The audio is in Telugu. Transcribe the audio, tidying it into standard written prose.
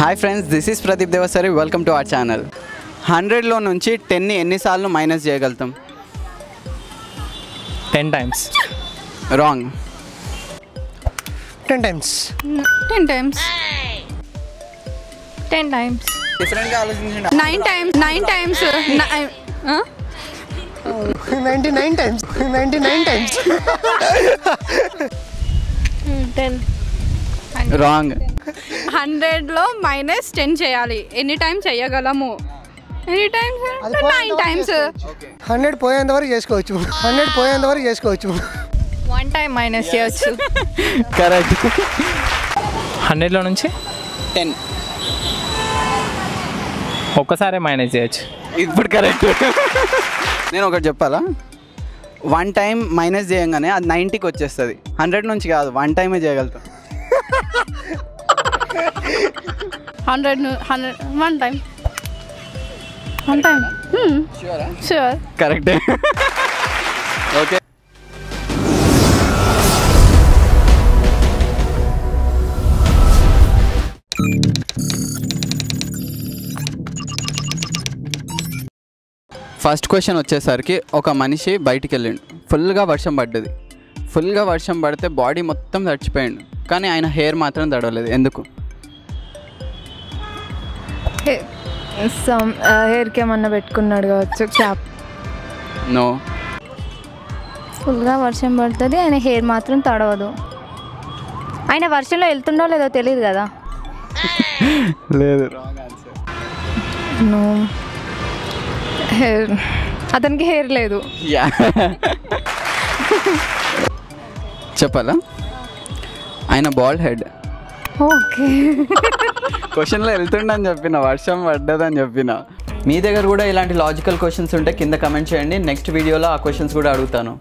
Hi friends, this is Pradeep Devasari. Welcome to our channel. 100లో నుంచి 10ని ఎన్నిసార్లు మైనస్ చేయగలుగుతాం? 10 times. Wrong. 10 times. 10 times. 10 times. డిఫరెంట్గా ఆలోచించండి. 9 times. 9 times. 99 times. 99 times. 10. Wrong. 100లో -10 చేయాలి. ఎన్ని టైమ్స్ చేయగలము? ఎన్ని టైమ్స్? 9 టైమ్స్. 100 పోయేంత వరకు చేసుకోవచ్చు. 100 పోయేంత వరకు చేసుకోవచ్చు. 1 టైం మైనస్ చేయొచ్చు. కరెక్ట్. 100లో నుంచి 10 ఒక్కసారే మైనస్ చేయొచ్చు. ఇప్పుడు కరెక్ట్. నేను ఒకటి చెప్పాలా? 1 టైం మైనస్ చేయగానే అది 90కి వచ్చేస్తుంది. 100 నుంచి కాదు, 1 టైమే చేయగలుగుతాం. 100 1 టైం. 1 టైం. షూర్. కరెక్టే. ఓకే. ఫస్ట్ క్వశ్చన్ వచ్చేసరికి, ఒక మనిషి బయటికి వెళ్ళిండు. ఫుల్గా వర్షం పడ్డది. ఫుల్గా వర్షం పడితే బాడీ మొత్తం తడిచిపోయిండు, కానీ ఆయన హెయిర్ మాత్రం తడవలేదు. ఎందుకు? హెయిర్కి ఏమన్నా పెట్టుకున్నాడు కావచ్చు. క్యాప్. నో. ఫుల్గా వర్షం పడుతుంది, ఆయన హెయిర్ మాత్రం తడవదు. ఆయన వర్షంలో వెళ్తుండో లేదో తెలియదు కదా. లేదు. నో. హెయిర్, అతనికి హెయిర్ లేదు. చెప్పాలా? ఆయన బాల్డ్ హెడ్. ఓకే. క్వశ్చన్లో వెళ్తుండని చెప్పిన, వర్షం పడ్డదని చెప్పిన. మీ దగ్గర కూడా ఇలాంటి లాజికల్ క్వశ్చన్స్ ఉంటే కింద కమెంట్ చేయండి. నెక్స్ట్ వీడియోలో ఆ క్వశ్చన్స్ కూడా అడుగుతాను.